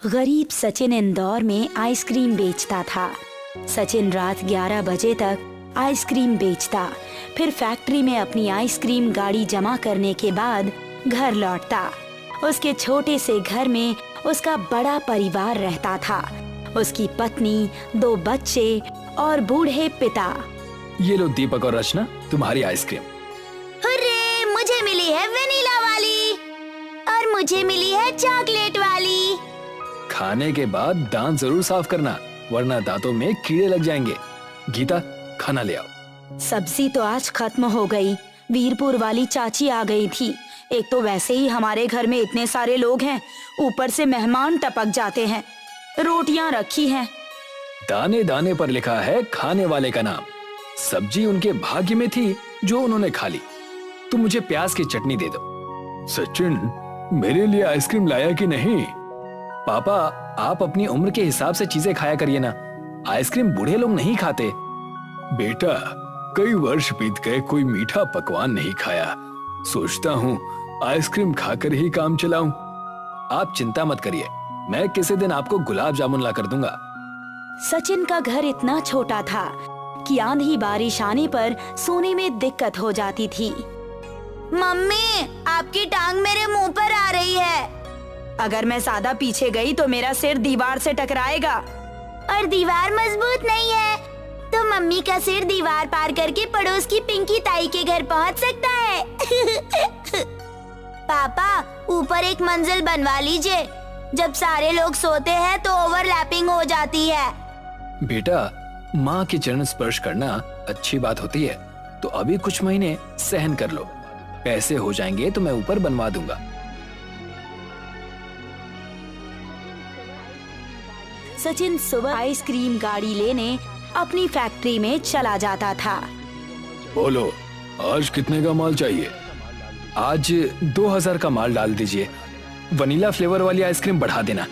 गरीब सचिन इंदौर में आइसक्रीम बेचता था। सचिन रात 11 बजे तक आइसक्रीम बेचता, फिर फैक्ट्री में अपनी आइसक्रीम गाड़ी जमा करने के बाद घर लौटता। उसके छोटे से घर में उसका बड़ा परिवार रहता था, उसकी पत्नी, 2 बच्चे और बूढ़े पिता। ये लो दीपक और रचना, तुम्हारी आइसक्रीम। हुर्रे, मुझे मिली है वेनिला वाली और मुझे मिली है चॉकलेट वाली। खाने के बाद दांत जरूर साफ करना, वरना दांतों में कीड़े लग जाएंगे। गीता, खाना ले आओ। सब्जी तो आज खत्म हो गई। वीरपुर वाली चाची आ गई थी। एक तो वैसे ही हमारे घर में इतने सारे लोग हैं, ऊपर से मेहमान टपक जाते हैं। रोटियां रखी हैं। दाने दाने पर लिखा है खाने वाले का नाम। सब्जी उनके भाग्य में थी जो उन्होंने खा ली। तुम मुझे प्याज की चटनी दे दो। सचिन, मेरे लिए आइसक्रीम लाया कि नहीं? पापा, आप अपनी उम्र के हिसाब से चीजें खाया करिए ना। आइसक्रीम बूढ़े लोग नहीं खाते। बेटा, कई वर्ष बीत गए, कोई मीठा पकवान नहीं खाया। सोचता हूँ आइसक्रीम खाकर ही काम चलाऊं। आप चिंता मत करिए, मैं किसी दिन आपको गुलाब जामुन ला कर दूंगा। सचिन का घर इतना छोटा था कि आंधी बारिश आने पर सोने में दिक्कत हो जाती थी। मम्मी, आपकी टांग मेरे मुंह पर आ रही है। अगर मैं ज्यादा पीछे गई तो मेरा सिर दीवार से टकराएगा। और दीवार मजबूत नहीं है तो मम्मी का सिर दीवार पार करके पड़ोस की पिंकी ताई के घर पहुंच सकता है। पापा, ऊपर एक मंजिल बनवा लीजिए। जब सारे लोग सोते हैं तो ओवरलैपिंग हो जाती है। बेटा, माँ के चरण स्पर्श करना अच्छी बात होती है, तो अभी कुछ महीने सहन कर लो। पैसे हो जाएंगे तो मैं ऊपर बनवा दूंगा। सचिन सुबह आइसक्रीम गाड़ी लेने अपनी फैक्ट्री में चला जाता था। बोलो, आज कितने का माल चाहिए? आज 2000 का माल डाल दीजिए। वनीला फ्लेवर वाली आइसक्रीम बढ़ा देना।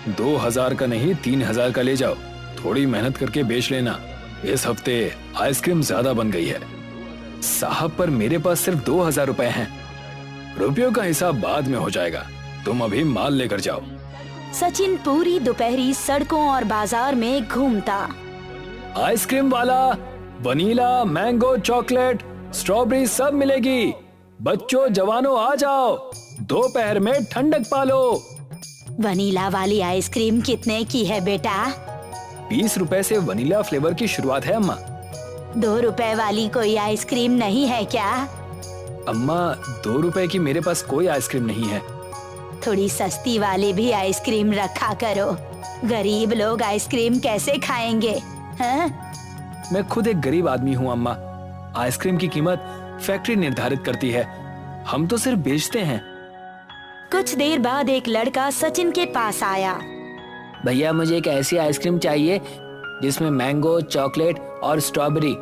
2000 का नहीं, 3000 का ले जाओ। थोड़ी मेहनत करके बेच लेना। इस हफ्ते आइसक्रीम ज्यादा बन गई है। साहब, पर मेरे पास सिर्फ 2000 रुपए हैं। रुपयों का हिसाब बाद में हो जाएगा, तुम अभी माल लेकर जाओ। सचिन पूरी दोपहरी सड़कों और बाजार में घूमता। आइसक्रीम वाला, वनीला, मैंगो, चॉकलेट, स्ट्रॉबेरी सब मिलेगी। बच्चों, जवानों, आ जाओ, दोपहर में ठंडक पालो। वनीला वाली आइसक्रीम कितने की है बेटा? 20 रुपए से वनीला फ्लेवर की शुरुआत है अम्मा। 2 रुपए वाली कोई आइसक्रीम नहीं है क्या? अम्मा, 2 रुपए की मेरे पास कोई आइसक्रीम नहीं है। थोड़ी सस्ती वाली भी आइसक्रीम रखा करो। गरीब लोग आइसक्रीम कैसे खाएंगे? हाँ? मैं खुद एक गरीब आदमी हूँ अम्मा। आइसक्रीम की कीमत फैक्ट्री निर्धारित करती है, हम तो सिर्फ बेचते हैं। कुछ देर बाद एक लड़का सचिन के पास आया। भैया, मुझे एक ऐसी आइसक्रीम चाहिए जिसमें मैंगो, चॉकलेट और स्ट्रॉबेरी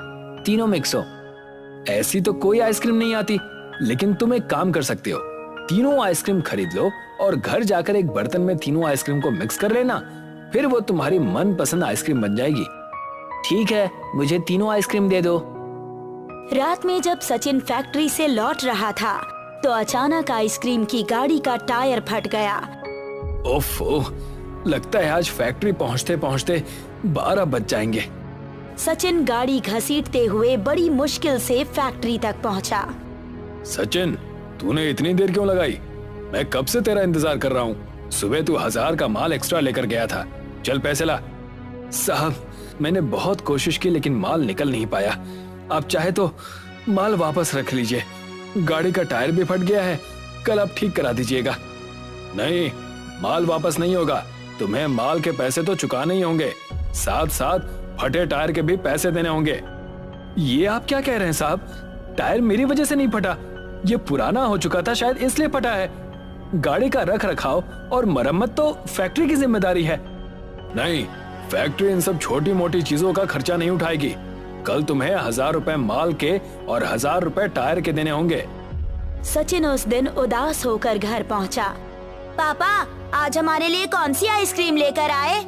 तीनों मिक्स हो। ऐसी तो कोई आइसक्रीम नहीं आती, लेकिन तुम एक काम कर सकते हो। तीनों आइसक्रीम खरीद लो और घर जाकर एक बर्तन में तीनों आइसक्रीम को मिक्स कर लेना। फिर वो तुम्हारी मनपसंद आइसक्रीम बन जाएगी। ठीक है, मुझे तीनों आइसक्रीम दे दो। रात में जब सचिन फैक्ट्री से लौट रहा था तो अचानक आइसक्रीम की गाड़ी का टायर फट गया। ओफो, लगता है आज फैक्ट्री पहुंचते पहुंचते 12 बज जाएंगे। सचिन गाड़ी घसीटते हुए बड़ी मुश्किल से फैक्ट्री तक पहुंचा। सचिन, तूने इतनी देर क्यों लगाई? मैं कब से तेरा इंतजार कर रहा हूँ। सुबह तू 1000 का माल एक्स्ट्रा लेकर गया था। चल पैसे ला। साहब, मैंने बहुत कोशिश की लेकिन माल निकल नहीं पाया। आप चाहे तो माल वापस रख लीजिए। गाड़ी का टायर भी फट गया है, कल आप ठीक करा दीजिएगा। नहीं, माल वापस नहीं होगा। तुम्हें माल के पैसे तो चुकाने ही होंगे, साथ साथ फटे टायर के भी पैसे देने होंगे। ये आप क्या कह रहे हैं साहब? टायर मेरी वजह से नहीं फटा, ये पुराना हो चुका था, शायद इसलिए फटा है। गाड़ी का रख रखाव और मरम्मत तो फैक्ट्री की जिम्मेदारी है। नहीं, फैक्ट्री इन सब छोटी मोटी चीजों का खर्चा नहीं उठाएगी। कल तुम्हें 1000 रुपए माल के और 1000 रुपए टायर के देने होंगे। सचिन उस दिन उदास होकर घर पहुंचा। पापा, आज हमारे लिए कौन सी आइसक्रीम लेकर आए?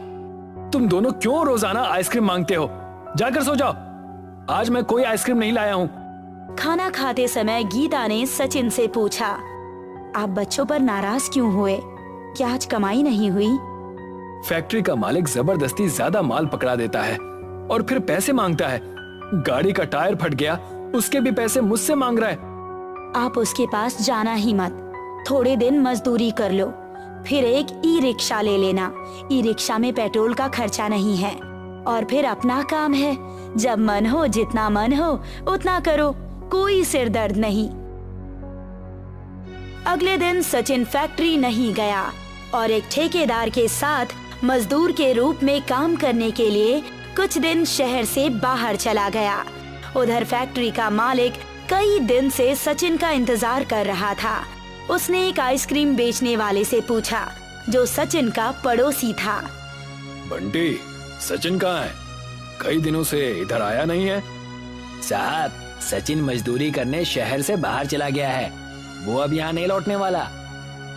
तुम दोनों क्यों रोजाना आइसक्रीम मांगते हो? जाकर सो जाओ। आज मैं कोई आइसक्रीम नहीं लाया हूँ। खाना खाते समय गीता ने सचिन से पूछा, आप बच्चों पर नाराज क्यों हुए? क्या आज कमाई नहीं हुई? फैक्ट्री का मालिक जबरदस्ती ज्यादा माल पकड़ा देता है और फिर पैसे मांगता है। गाड़ी का टायर फट गया, उसके भी पैसे मुझसे मांग रहा है। आप उसके पास जाना ही मत, थोड़े दिन मजदूरी कर लो, फिर एक ई रिक्शा ले लेना। ई रिक्शा में पेट्रोल का खर्चा नहीं है और फिर अपना काम है, जब मन हो जितना मन हो उतना करो, कोई सिर दर्द नहीं। अगले दिन सचिन फैक्ट्री नहीं गया और एक ठेकेदार के साथ मजदूर के रूप में काम करने के लिए कुछ दिन शहर से बाहर चला गया। उधर फैक्ट्री का मालिक कई दिन से सचिन का इंतजार कर रहा था। उसने एक आइसक्रीम बेचने वाले से पूछा, जो सचिन का पड़ोसी था। बंटी, सचिन कहाँ है? कई दिनों से इधर आया नहीं है। साहब, सचिन मजदूरी करने शहर से बाहर चला गया है, वो अब यहाँ नहीं लौटने वाला।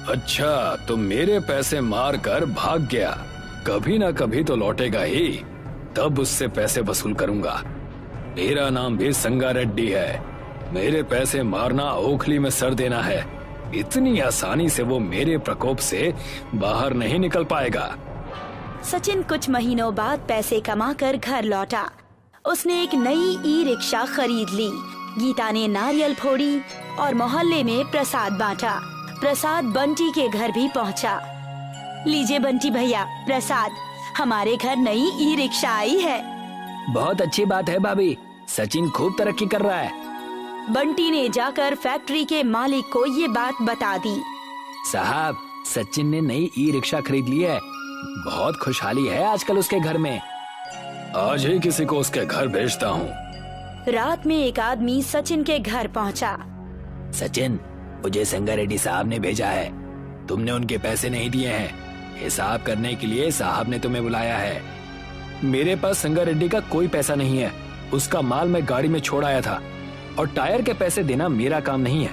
अच्छा, तो मेरे पैसे मार कर भाग गया। कभी ना कभी तो लौटेगा ही, तब उससे पैसे वसूल करूंगा। मेरा नाम भी संगा रेड्डी है। मेरे पैसे मारना, ओखली में सर देना है। इतनी आसानी से वो मेरे प्रकोप से बाहर नहीं निकल पाएगा। सचिन कुछ महीनों बाद पैसे कमाकर घर लौटा। उसने एक नई ई रिक्शा खरीद ली। गीता ने नारियल फोड़ी और मोहल्ले में प्रसाद बांटा। प्रसाद बंटी के घर भी पहुंचा। लीजिए बंटी भैया प्रसाद, हमारे घर नई ई रिक्शा आई है। बहुत अच्छी बात है भाभी, सचिन खूब तरक्की कर रहा है। बंटी ने जाकर फैक्ट्री के मालिक को ये बात बता दी। साहब, सचिन ने नई ई रिक्शा खरीद ली है, बहुत खुशहाली है आजकल उसके घर में। आज ही किसी को उसके घर भेजता हूँ। रात में एक आदमी सचिन के घर पहुंचा। सचिन, मुझे संगा रेड्डी साहब ने भेजा है, तुमने उनके पैसे नहीं दिए हैं, हिसाब करने के लिए साहब ने तुम्हें बुलाया है। मेरे पास संगा रेड्डी का कोई पैसा नहीं है। उसका माल मैं गाड़ी में छोड़ आया था और टायर के पैसे देना मेरा काम नहीं है।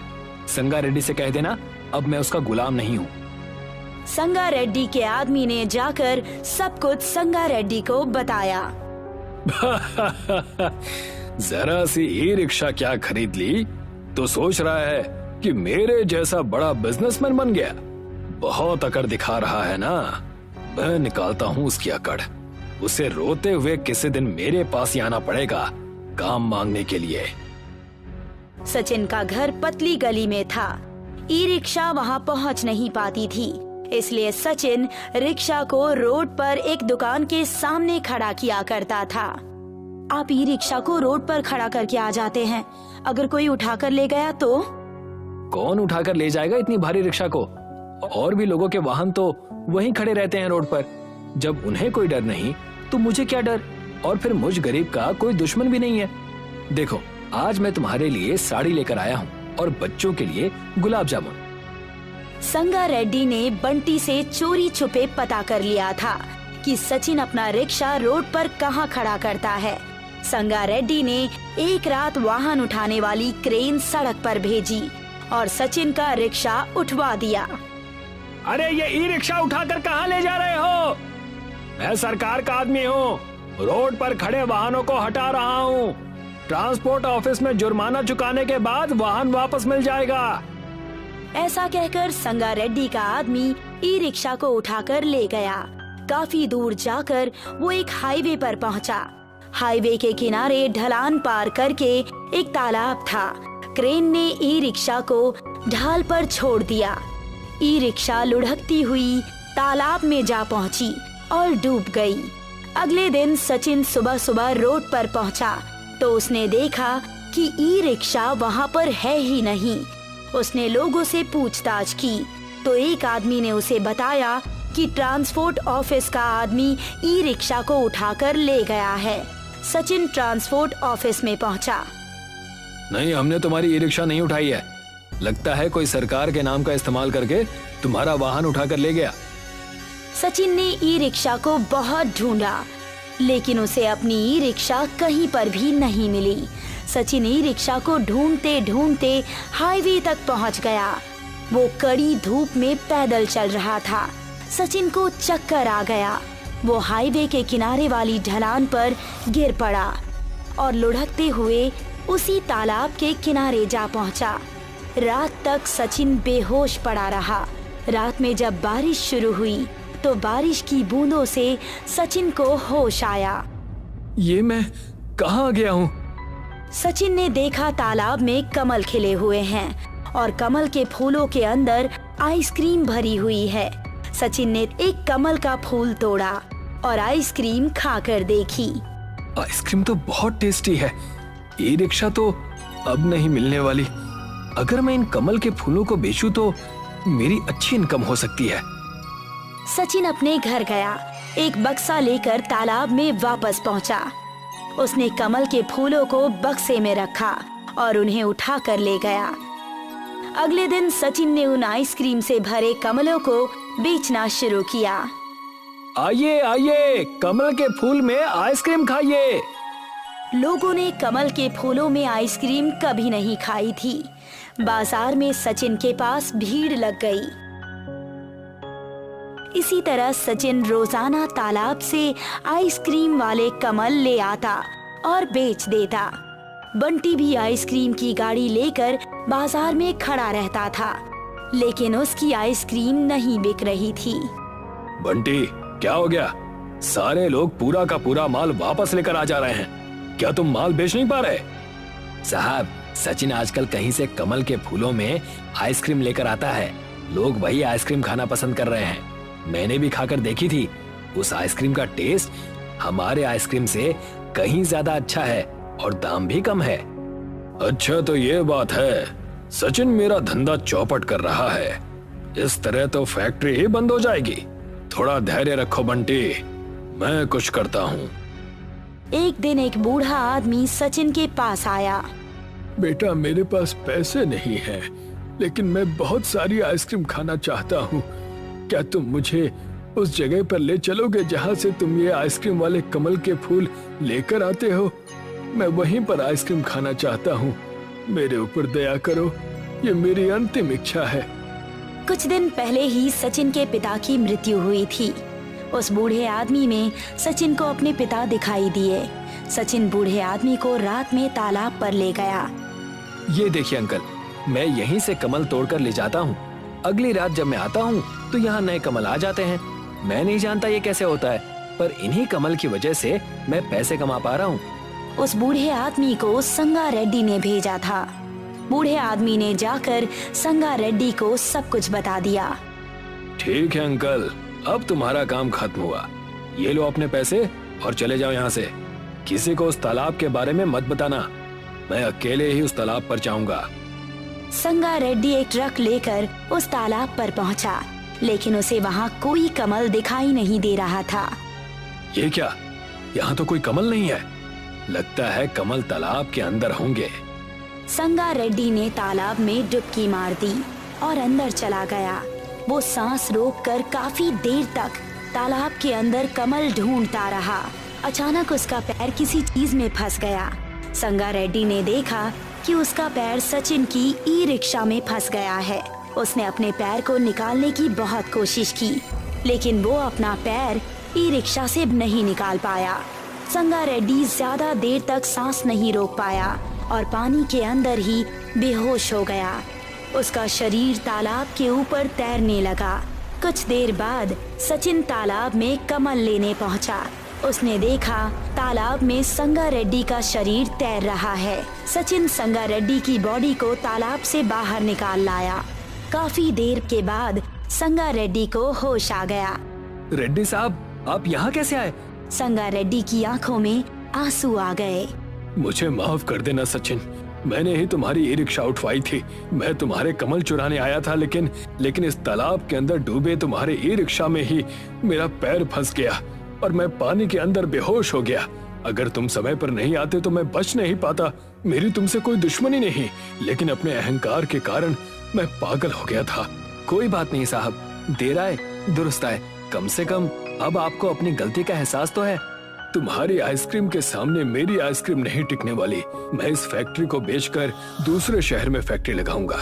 संगा रेड्डी से कह देना, अब मैं उसका गुलाम नहीं हूँ। संगा रेड्डी के आदमी ने जाकर सब कुछ संगा रेड्डी को बताया। जरा सी ई रिक्शा क्या खरीद ली तो सोच रहा है कि मेरे जैसा बड़ा बिजनेसमैन बन गया। बहुत अकड़ दिखा रहा है ना। मैं निकालता हूँ उसकी अकड़। उसे रोते हुए किसी दिन मेरे पास ही आना पड़ेगा काम मांगने के लिए। सचिन का घर पतली गली में था। ई रिक्शा वहाँ पहुँच नहीं पाती थी, इसलिए सचिन रिक्शा को रोड पर एक दुकान के सामने खड़ा किया करता था। आप ई रिक्शा को रोड पर खड़ा करके आ जाते हैं, अगर कोई उठाकर ले गया तो? कौन उठाकर ले जाएगा इतनी भारी रिक्शा को? और भी लोगों के वाहन तो वहीं खड़े रहते हैं रोड पर। जब उन्हें कोई डर नहीं तो मुझे क्या डर? और फिर मुझ गरीब का कोई दुश्मन भी नहीं है। देखो, आज मैं तुम्हारे लिए साड़ी लेकर आया हूँ और बच्चों के लिए गुलाब जामुन। संगा रेड्डी ने बंटी से चोरी छुपे पता कर लिया था कि सचिन अपना रिक्शा रोड पर कहाँ खड़ा करता है। संगा रेड्डी ने एक रात वाहन उठाने वाली क्रेन सड़क पर भेजी और सचिन का रिक्शा उठवा दिया। अरे ये ई रिक्शा उठाकर कहाँ ले जा रहे हो? मैं सरकार का आदमी हूँ, रोड पर खड़े वाहनों को हटा रहा हूँ। ट्रांसपोर्ट ऑफिस में जुर्माना चुकाने के बाद वाहन वापस मिल जाएगा। ऐसा कहकर संगा रेड्डी का आदमी ई रिक्शा को उठाकर ले गया। काफी दूर जाकर वो एक हाईवे पर पहुंचा। हाईवे के किनारे ढलान पार करके एक तालाब था। क्रेन ने ई रिक्शा को ढाल पर छोड़ दिया। ई रिक्शा लुढ़कती हुई तालाब में जा पहुंची और डूब गई। अगले दिन सचिन सुबह सुबह रोड पर पहुंचा तो उसने देखा कि ई रिक्शा वहां पर है ही नहीं। उसने लोगों से पूछताछ की तो एक आदमी ने उसे बताया कि ट्रांसपोर्ट ऑफिस का आदमी ई रिक्शा को उठाकर ले गया है। सचिन ट्रांसपोर्ट ऑफिस में पहुंचा। नहीं, हमने तुम्हारी ई रिक्शा नहीं उठाई है। लगता है कोई सरकार के नाम का इस्तेमाल करके तुम्हारा वाहन उठाकर ले गया। सचिन ने ई रिक्शा को बहुत ढूंढा, लेकिन उसे अपनी ई रिक्शा कहीं पर भी नहीं मिली। सचिन ई रिक्शा को ढूंढते ढूंढते हाईवे तक पहुंच गया। वो कड़ी धूप में पैदल चल रहा था। सचिन को चक्कर आ गया। वो हाईवे के किनारे वाली ढलान पर गिर पड़ा और लुढ़कते हुए उसी तालाब के किनारे जा पहुंचा। रात तक सचिन बेहोश पड़ा रहा। रात में जब बारिश शुरू हुई तो बारिश की बूंदों से सचिन को होश आया। ये मैं कहाँ आ गया हूँ? सचिन ने देखा तालाब में कमल खिले हुए हैं और कमल के फूलों के अंदर आइसक्रीम भरी हुई है। सचिन ने एक कमल का फूल तोड़ा और आइसक्रीम खाकर देखी। आइसक्रीम तो बहुत टेस्टी है। ई रिक्शा तो अब नहीं मिलने वाली। अगर मैं इन कमल के फूलों को बेचूं तो मेरी अच्छी इनकम हो सकती है। सचिन अपने घर गया, एक बक्सा लेकर तालाब में वापस पहुंचा। उसने कमल के फूलों को बक्से में रखा और उन्हें उठाकर ले गया। अगले दिन सचिन ने उन आइसक्रीम से भरे कमलों को बेचना शुरू किया। आइए आइए, कमल के फूल में आइसक्रीम खाइए। लोगों ने कमल के फूलों में आइसक्रीम कभी नहीं खाई थी। बाजार में सचिन के पास भीड़ लग गई। इसी तरह सचिन रोजाना तालाब से आइसक्रीम वाले कमल ले आता और बेच देता। बंटी भी आइसक्रीम की गाड़ी लेकर बाजार में खड़ा रहता था, लेकिन उसकी आइसक्रीम नहीं बिक रही थी। बंटी, क्या हो गया? सारे लोग पूरा का पूरा माल वापस लेकर आ जा रहे हैं। क्या तुम माल बेच नहीं पा रहे? साहब, सचिन आजकल कहीं से कमल के फूलों में आइसक्रीम लेकर आता है। लोग वही आइसक्रीम खाना पसंद कर रहे हैं। मैंने भी खाकर देखी थी। उस आइसक्रीम का टेस्ट हमारे आइसक्रीम से कहीं ज्यादा अच्छा है और दाम भी कम है। अच्छा, तो ये बात है। सचिन मेरा धंधा चौपट कर रहा है। इस तरह तो फैक्ट्री ही बंद हो जाएगी। थोड़ा धैर्य रखो बंटी, मैं कुछ करता हूँ। एक दिन एक बूढ़ा आदमी सचिन के पास आया। बेटा, मेरे पास पैसे नहीं हैं, लेकिन मैं बहुत सारी आइसक्रीम खाना चाहता हूँ। क्या तुम मुझे उस जगह पर ले चलोगे जहाँ से तुम ये आइसक्रीम वाले कमल के फूल लेकर आते हो? मैं वहीं पर आइसक्रीम खाना चाहता हूँ। मेरे ऊपर दया करो, ये मेरी अंतिम इच्छा है। कुछ दिन पहले ही सचिन के पिता की मृत्यु हुई थी। उस बूढ़े आदमी में सचिन को अपने पिता दिखाई दिए। सचिन बूढ़े आदमी को रात में तालाब पर ले गया। ये देखिए अंकल, मैं यहीं से कमल तोड़कर ले जाता हूँ। अगली रात जब मैं आता हूँ तो यहाँ नए कमल आ जाते हैं। मैं नहीं जानता ये कैसे होता है, पर इन्हीं कमल की वजह से मैं पैसे कमा पा रहा हूँ। उस बूढ़े आदमी को संगा रेड्डी ने भेजा था। बूढ़े आदमी ने जाकर संगा रेड्डी को सब कुछ बता दिया। ठीक है अंकल, अब तुम्हारा काम खत्म हुआ। ये लो अपने पैसे और चले जाओ यहाँ से। किसी को उस तालाब के बारे में मत बताना। मैं अकेले ही उस तालाब पर जाऊंगा। संगा रेड्डी एक ट्रक लेकर उस तालाब पर पहुंचा, लेकिन उसे वहाँ कोई कमल दिखाई नहीं दे रहा था। ये क्या? यहाँ तो कोई कमल नहीं है। लगता है कमल तालाब के अंदर होंगे। संगा रेड्डी ने तालाब में डुबकी मार दी और अंदर चला गया। वो सांस रोककर काफी देर तक तालाब के अंदर कमल ढूंढता रहा। अचानक उसका पैर किसी चीज में फंस गया। संगा रेड्डी ने देखा कि उसका पैर सचिन की ई रिक्शा में फंस गया है। उसने अपने पैर को निकालने की बहुत कोशिश की, लेकिन वो अपना पैर ई रिक्शा से नहीं निकाल पाया। संगा रेड्डी ज्यादा देर तक सांस नहीं रोक पाया और पानी के अंदर ही बेहोश हो गया। उसका शरीर तालाब के ऊपर तैरने लगा। कुछ देर बाद सचिन तालाब में कमल लेने पहुंचा। उसने देखा तालाब में संगा रेड्डी का शरीर तैर रहा है। सचिन संगा रेड्डी की बॉडी को तालाब से बाहर निकाल लाया। काफी देर के बाद संगा रेड्डी को होश आ गया। रेड्डी साहब, आप यहाँ कैसे आए? संगा रेड्डी की आंखों में आंसू आ गए। मुझे माफ कर देना सचिन, मैंने ही तुम्हारी ई रिक्शा उठवाई थी। मैं तुम्हारे कमल चुराने आया था, लेकिन इस तालाब के अंदर डूबे तुम्हारे ई रिक्शा में ही मेरा पैर फंस गया और मैं पानी के अंदर बेहोश हो गया। अगर तुम समय पर नहीं आते तो मैं बच नहीं पाता। मेरी तुमसे कोई दुश्मनी नहीं, लेकिन अपने अहंकार के कारण मैं पागल हो गया था। कोई बात नहीं साहब, देर आए दुरुस्त आए। कम से कम अब आपको अपनी गलती का एहसास तो है। तुम्हारी आइसक्रीम के सामने मेरी आइसक्रीम नहीं टिकने वाली। मैं इस फैक्ट्री को बेचकर दूसरे शहर में फैक्ट्री लगाऊंगा।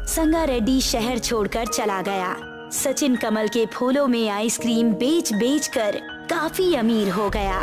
संगा रेड्डी शहर छोड़कर चला गया। सचिन कमल के फूलों में आइसक्रीम बेच कर काफी अमीर हो गया।